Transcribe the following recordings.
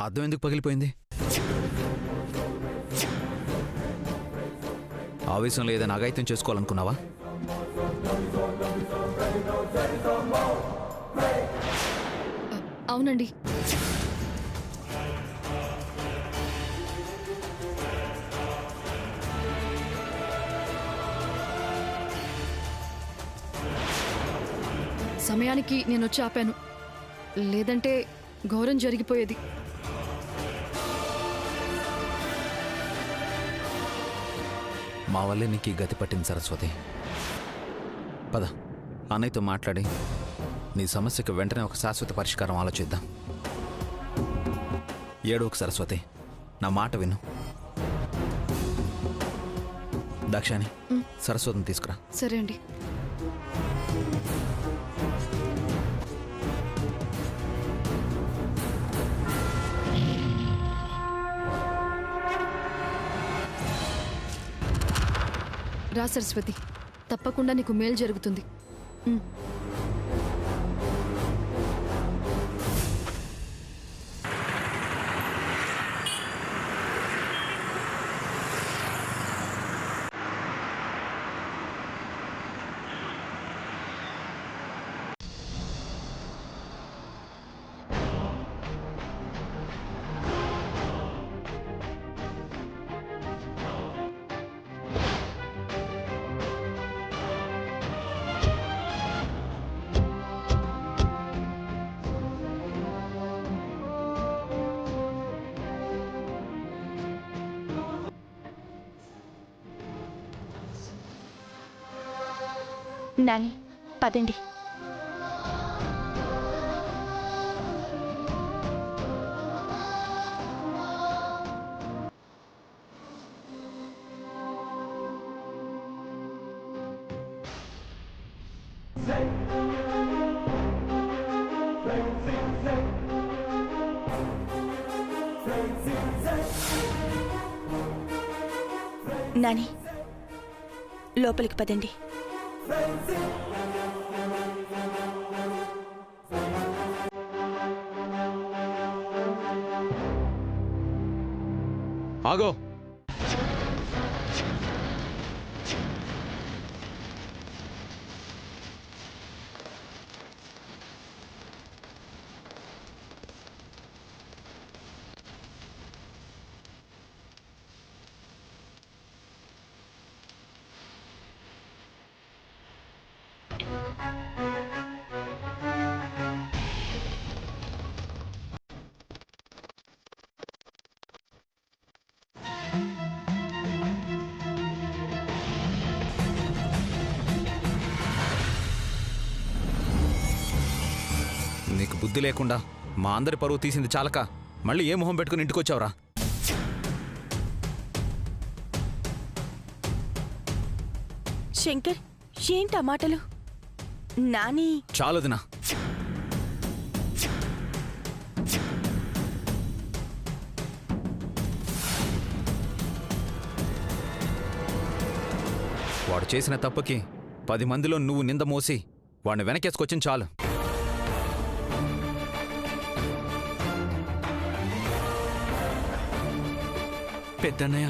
అద్దం ఎందుకు పగిలిపోయింది? ఆవేశంలో ఏదైనా అఘాయిత్యం చేసుకోవాలనుకున్నావా? అవునండి. సమయానికి నేను వచ్చి ఆపాను, లేదంటే ఘోరం జరిగిపోయేది. మా వల్లే నీకు ఈ గతి పట్టింది సరస్వతి. పద, అన్నయ్యతో మాట్లాడి నీ సమస్యకు వెంటనే ఒక శాశ్వత పరిష్కారం ఆలోచిద్దాం. ఏడోకు సరస్వతి, నా మాట విను. దాక్షాని, సరస్వతిని తీసుకురా. సరే అండి. రా సరస్వతి, తప్పకుండా నీకు మేలు జరుగుతుంది. నాని, పదండి. నాని, లోపలికి పదండి. ఆగో. నీకు బుద్ధి లేకుండా మా అందరి పరువు తీసింది చాలక మళ్ళీ ఏ మొహం పెట్టుకుని ఇంటికొచ్చావురా? శంకర్, ఏంటా మాటలు? నాని, చాలదునా. వాడు చేసిన తప్పుకి 10 మందిలో నువ్వు నింద మోసి వాడిని వెనకేసుకొచ్చింది చాలు. పెద్దన్నయ్య,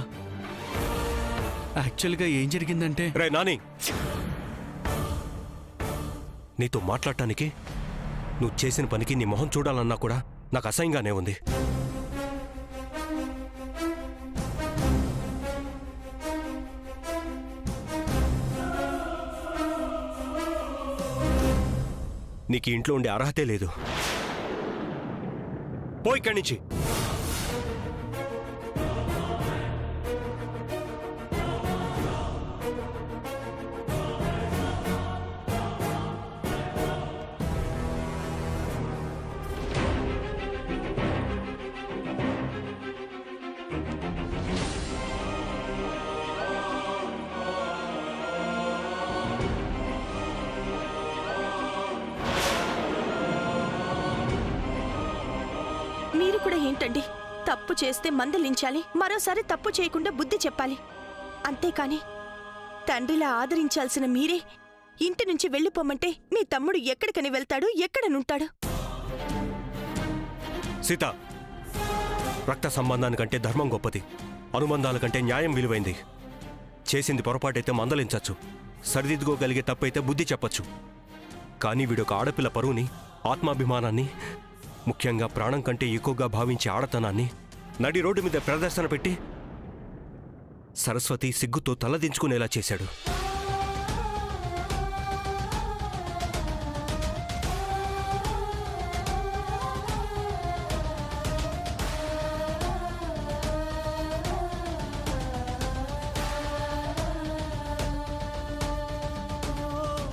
యాక్చువల్గా ఏం జరిగిందంటే... రే నాని, నీతో మాట్లాడటానికి, నువ్వు చేసిన పనికి నీ మొహం చూడాలన్నా కూడా నాకు అసహ్యంగానే ఉంది. నీకు ఇంట్లో ఉండే అర్హతే లేదు. పో ఇక్కడి నుంచి. మీరు కూడా ఏంటండి? తప్పు చేస్తే మందలించాలి, మరోసారి తప్పు చేయకుండా బుద్ధి చెప్పాలి. అంతేకాని తండ్రిలా ఆదరించాల్సిన మీరే ఇంటి నుంచి వెళ్ళిపోమంటే మీ తమ్ముడు ఎక్కడికని వెళ్తాడు, ఎక్కడనుంటాడు? సీత, రక్త సంబంధానికంటే ధర్మం గొప్పది, అనుబంధాల కంటే న్యాయం విలువైంది. చేసింది పొరపాటైతే మందలించచ్చు, సరిదిద్దుకోగలిగే తప్పైతే బుద్ధి చెప్పచ్చు. కానీ వీడొక ఆడపిల్ల పరువుని, ఆత్మాభిమానాన్ని, ముఖ్యంగా ప్రాణం కంటే ఎక్కువగా భావించే ఆడతనాన్ని నడి రోడ్డు మీద ప్రదర్శన పెట్టి సరస్వతి సిగ్గుతో తలదించుకునేలా చేశాడు.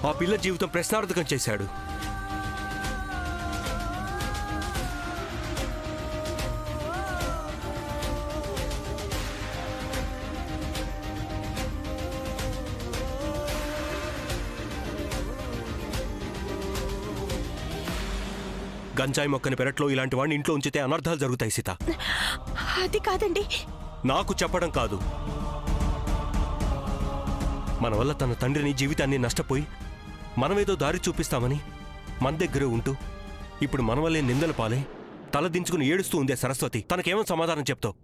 ఆ పిల్ల జీవితం ప్రశ్నార్థకం చేశాడు. గంజాయి మొక్కని పెరట్లో ఇలాంటి వాడిని ఇంట్లో ఉంచితే అనర్థాలు జరుగుతాయి సీత. అది కాదండి. నాకు చెప్పడం కాదు, మన వల్ల తన తండ్రిని, జీవితాన్ని నష్టపోయి మనమేదో దారి చూపిస్తామని మన దగ్గరే ఉంటూ ఇప్పుడు మన వల్లే నిందల పాలే తలదించుకుని ఏడుస్తూ ఉందే సరస్వతి. తనకేమో సమాధానం చెప్తావు?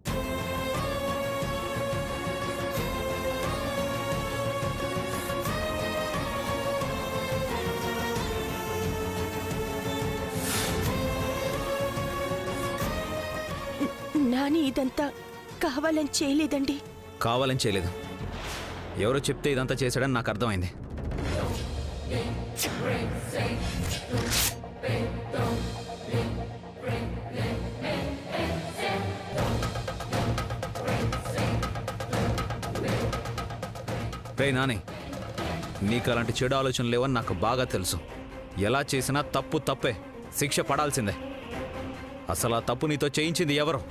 నాని ఇదంతా కావాలని చేయలేదండి. కావాలని చేయలేదు, ఎవరో చెప్తే ఇదంతా చేశాడని నాకు అర్థమైంది. రే నాని, నీకు అలాంటి చెడు ఆలోచనలు లేవని నాకు బాగా తెలుసు. ఎలా చేసినా తప్పు తప్పే, శిక్ష పడాల్సిందే. అసలు ఆ తప్పు నీతో చేయించింది ఎవరు?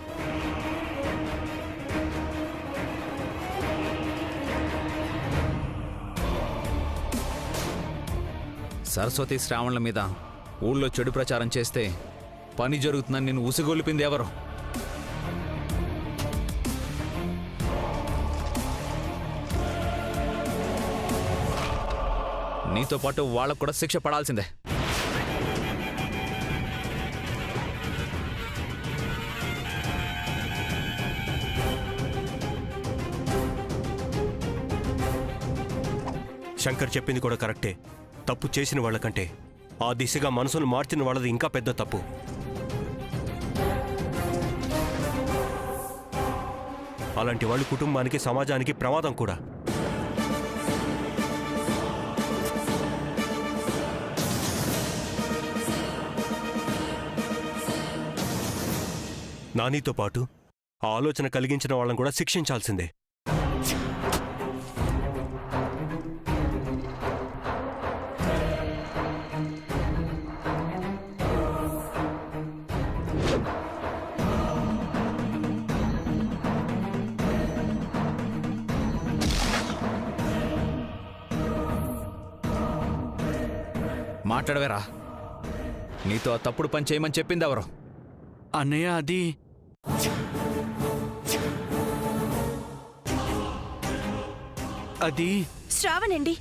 సరస్వతి శ్రావణుల మీద ఊళ్ళో చెడు ప్రచారం చేస్తే పని జరుగుతుందని నిన్ను ఉసిగొల్పింది ఎవరు? నీతో పాటు వాళ్ళకు కూడా శిక్ష పడాల్సిందే. శంకర్ చెప్పింది కూడా కరెక్టే. తప్పు చేసిన వాళ్ళకంటే ఆ దిశగా మనసును మార్చిన వాళ్ళది ఇంకా పెద్ద తప్పు. అలాంటి వాళ్ళు కుటుంబానికి, సమాజానికి ప్రమాదం కూడా. నానితో పాటు ఆ ఆలోచన కలిగించిన వాళ్ళని కూడా శిక్షించాల్సిందే. మాట్లాడవేరా, నీతో ఆ తప్పుడు పని చేయమని చెప్పింది ఎవరు? అన్నయ్య అది శ్రావణండి.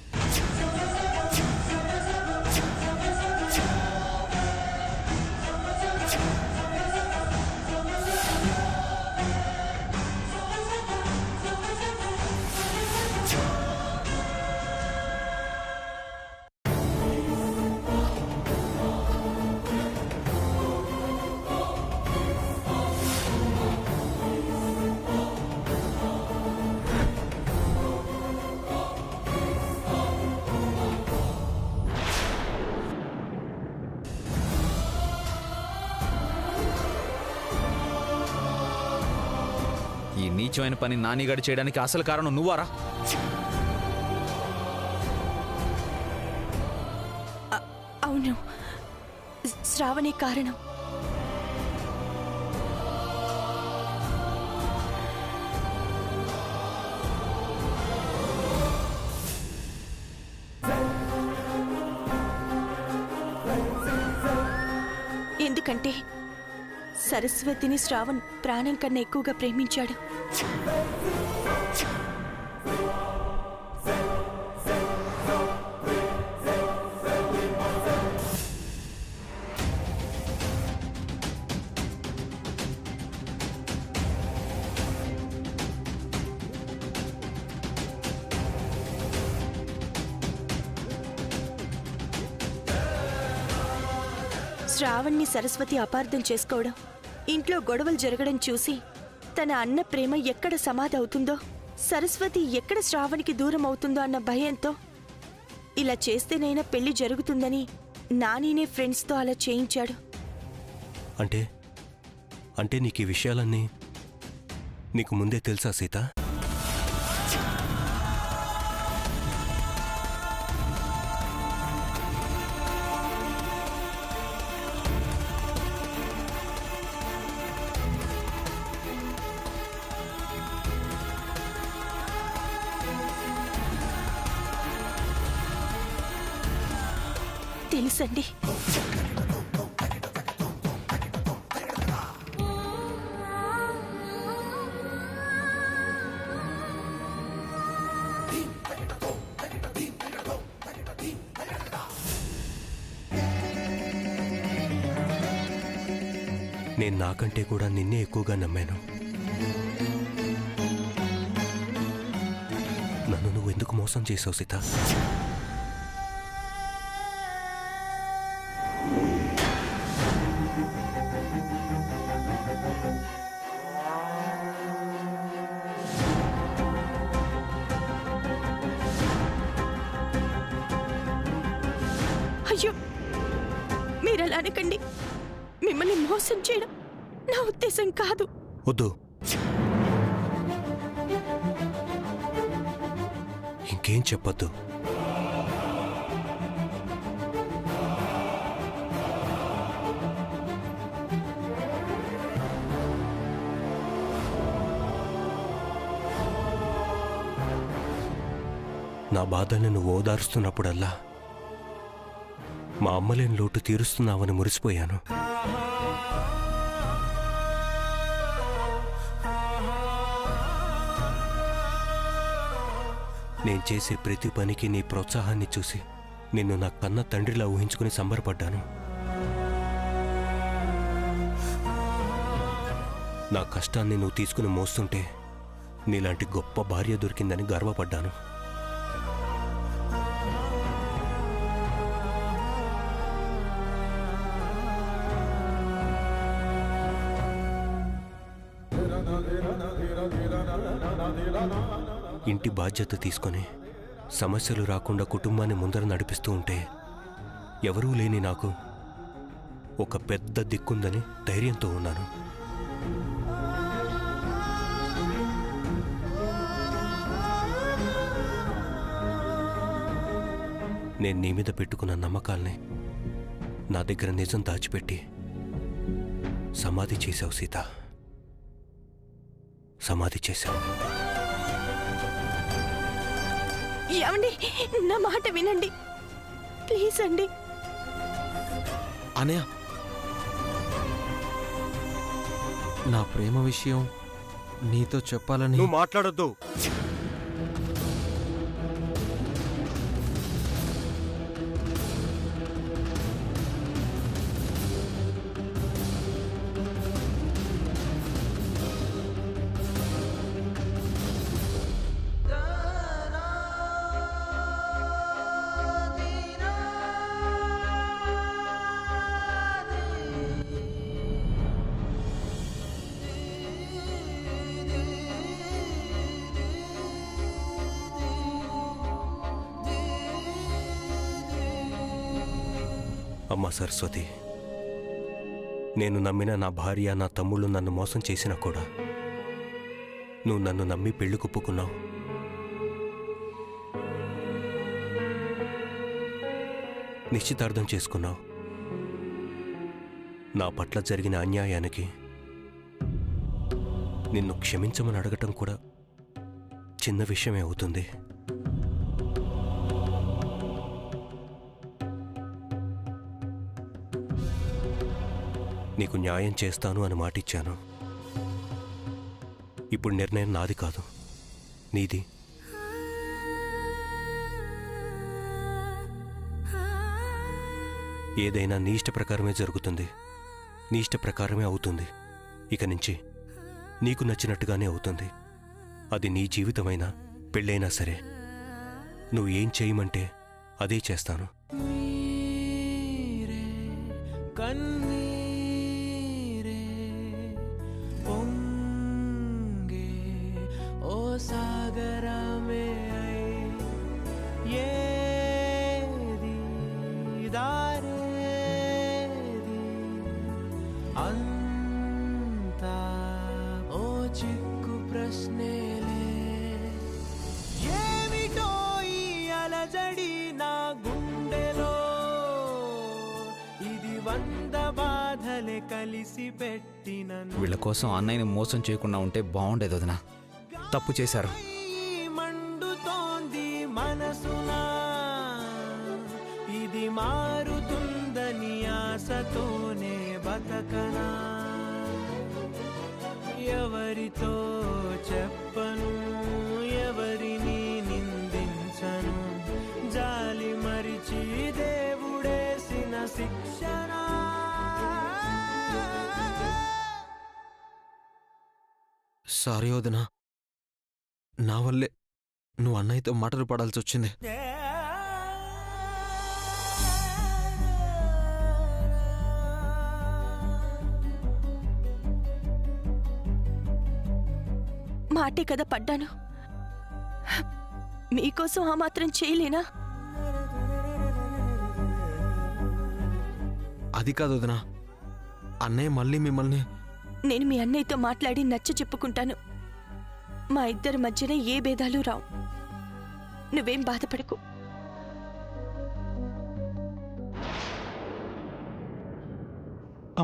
ఈ నీచమైన పని నానిగాడు చేయడానికి అసలు కారణం నువ్వారా? అవును, శ్రావణే కారణం. ఎందుకంటే సరస్వతిని శ్రావణ్ ప్రాణం కన్నా ఎక్కువగా ప్రేమించాడు. శ్రావణ్ణి సరస్వతి అపార్థం చేసుకోవడం, ఇంట్లో గొడవలు జరగడం చూసి తన అన్న ప్రేమ ఎక్కడ సమాధి అవుతుందో, సరస్వతి ఎక్కడ శ్రావణ్కి దూరం అవుతుందో అన్న భయంతో ఇలా చేస్తేనైనా పెళ్లి జరుగుతుందని నానినే ఫ్రెండ్స్తో అలా చేయించాడు. అంటే అంటే నీకు ఈ విషయాలన్నీ నీకు ముందే తెలుసా సీత? తెలుసండి. నేను నాకంటే కూడా నిన్నే ఎక్కువగా నమ్మాను. నన్ను నువ్వు ఎందుకు మోసం చేసావు సీత? అయ్యో, మీరలా అనకండి. మిమ్మల్ని మోసం చేయడం నా ఉద్దేశం కాదు. వద్దు, ఇంకేం చెప్పొద్దు. నా బాధని నువ్వు ఓదారుస్తున్నప్పుడల్లా మా అమ్మలేని లోటు తీరుస్తున్నావని మురిసిపోయాను. నేను చేసే ప్రతి పనికి నీ ప్రోత్సాహాన్ని చూసి నిన్ను నా కన్న తండ్రిలా ఊహించుకుని సంబరపడ్డాను. నా కష్టాన్ని నువ్వు తీసుకుని మోస్తుంటే నీలాంటి గొప్ప భార్య దొరికిందని గర్వపడ్డాను. ఇంటి బాధ్యత తీసుకొని సమస్యలు రాకుండా కుటుంబాన్ని ముందర నడిపిస్తూ ఉంటే ఎవరూ లేని నాకు ఒక పెద్ద దిక్కుందని ధైర్యంతో ఉన్నాను. నేను నీ మీద పెట్టుకున్న నమ్మకాల్ని నా దగ్గర నిజం దాచిపెట్టి సమాధి చేశావు సీత, సమాధి చేశావు. ఏమండి, నా మాట వినండి ప్లీజ్ అండి. అనయ్య, నా ప్రేమ విషయం నీతో చెప్పాలని. నువ్వు మాట్లాడొద్దు. అమ్మా సరస్వతి, నేను నమ్మిన నా భార్య నా తమ్ముళ్ళు నన్ను మోసం చేసినా కూడా నువ్వు నన్ను నమ్మి పెళ్లి కుప్పుకున్నావు. నిశ్చితార్థం చేసుకున్నావు. నా పట్ల జరిగిన అన్యాయానికి నిన్ను క్షమించమని అడగటం కూడా చిన్న విషయమే అవుతుంది. నీకు న్యాయం చేస్తాను అని మాటిచ్చాను. ఇప్పుడు నిర్ణయం నాది కాదు, నీది. ఏదైనా నీ ఇష్ట ప్రకారమే జరుగుతుంది, నీ ఇష్ట ప్రకారమే అవుతుంది. ఇక నుంచి నీకు నచ్చినట్టుగానే అవుతుంది. అది నీ జీవితమైనా పెళ్ళైనా సరే, నువ్వు ఏం చేయమంటే అదే చేస్తాను. కన్నీరే పొంగే ఓ సాగరమే అయి ఏది దారేది అంతా ఓ చిక్కు ప్రశ్నేలే ఏమిటో ఈ అలజడి నా గుండెలో ఇది 100 బాధలే కలిసి పెట్టిన వీళ్ళ కోసం అన్నయ్యని మోసం చేయకుండా ఉంటే బాగుండేది వదినా. తప్పు చేశారు. మండుతోంది మనసునా ఇది మారుతుందని ఆశతోనే బతకనా ఎవరితో చెప్పను ఎవరిని నిందించను జాలి మరిచి దేవుడేసిన శిక్షణ సారీ వదినా, నా వల్లే నువ్వు అన్నయ్యతో మాటలు పడాల్సి వచ్చింది. మాటే కదా పడ్డాను. మీకోసం ఆ మాత్రం చేయలేనా? అది కాదు వదినా, అన్నయ్య మళ్ళీ మిమ్మల్ని నేను మీ అన్నయ్యతో మాట్లాడి నచ్చ చెప్పుకుంటాను. మా ఇద్దరి మధ్యన ఏ భేదాలు రావు. నువ్వేం బాధపడకు.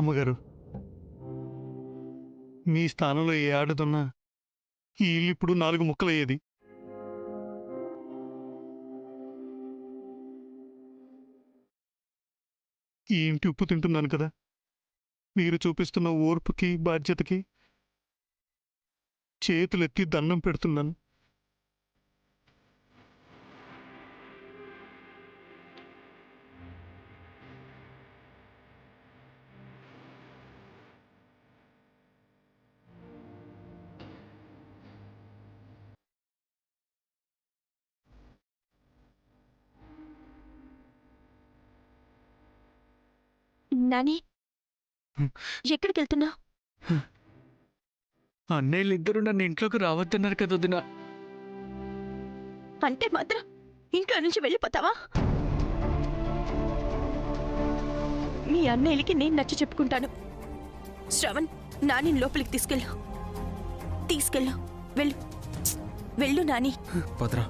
అమ్మగారు, మీ స్థానంలో ఏ ఆడుతున్నా ఈ ఇల్లు ఇప్పుడు 4 ముక్కలయ్యేది. ఈ ఇంటి ఉప్పు తింటున్నాను కదా, మీరు చూపిస్తున్న ఓర్పుకి బాధ్యతకి చేతులెత్తి దండం పెడుతున్నాను. నాని, ఎక్కడికి వెళ్తున్నా? అన్నయ్యలిద్దరూ నన్ను ఇంట్లోకి రావద్దన్నారు కదా వదినా. అంటే మాత్రం ఇంట్లో నుంచి వెళ్ళిపోతావా? మీ అన్నయ్యలకి నేను నచ్చ చెప్పుకుంటాను. శ్రవణ్, నాని లోపలికి తీసుకెళ్ళు. వెళ్ళు వెళ్ళు నాని. పదరా.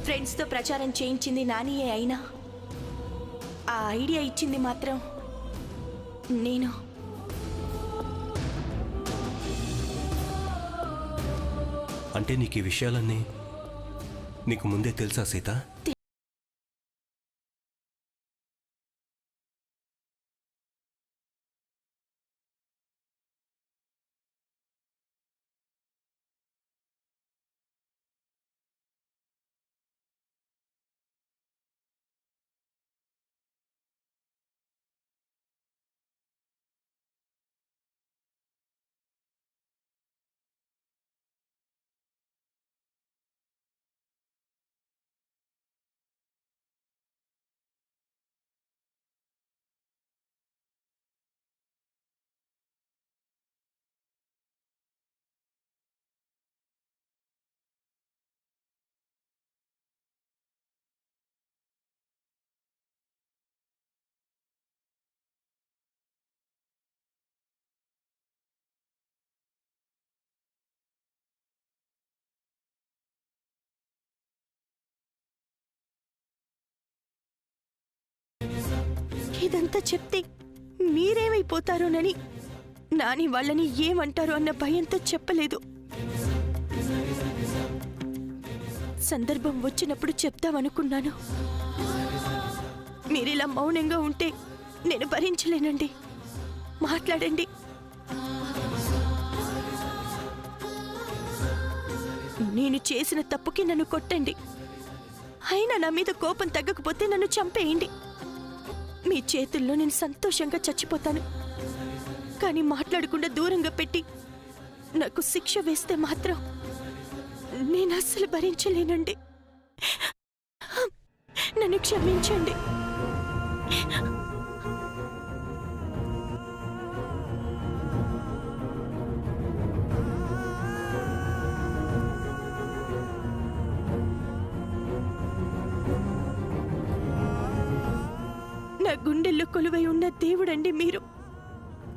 ఫ్రెండ్స్తో ప్రచారం చేయించింది నానియే అయినా ఆ ఐడియా ఇచ్చింది మాత్రం నేను. అంటే నీకు ఈ విషయాలన్నీ నీకు ముందే తెలుసా సీత? ఇదంతా చెప్తే మీరేమైపోతారోనని, నాని వాళ్ళని ఏమంటారో అన్న భయంతో చెప్పలేదు. సందర్భం వచ్చినప్పుడు చెప్దామనుకున్నాను. మీరిలా మౌనంగా ఉంటే నేను భరించలేనండి. మాట్లాడండి. నేను చేసిన తప్పుకి నన్ను కొట్టండి. అయినా నా మీద కోపం తగ్గకపోతే నన్ను చంపేయండి. మీ చేతుల్లో నేను సంతోషంగా చచ్చిపోతాను. కానీ మాట్లాడకుండా దూరంగా పెట్టి నాకు శిక్ష వేస్తే మాత్రం నేను అస్సలు భరించలేనండి. నన్ను క్షమించండి. నా గుండెల్లో కొలువై ఉన్న దేవుడండి మీరు.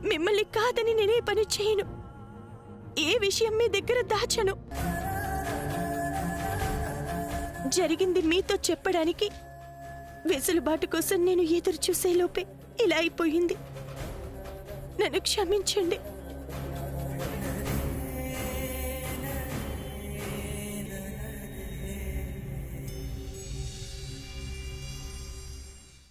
మిమ్మల్ని కాదని నేనే పని చేయను. ఏ విషయం మీ దగ్గర దాచను. జరిగింది మీతో చెప్పడానికి వెసులుబాటు కోసం నేను ఎదురు చూసేలోపే ఇలా అయిపోయింది. నన్ను క్షమించండి.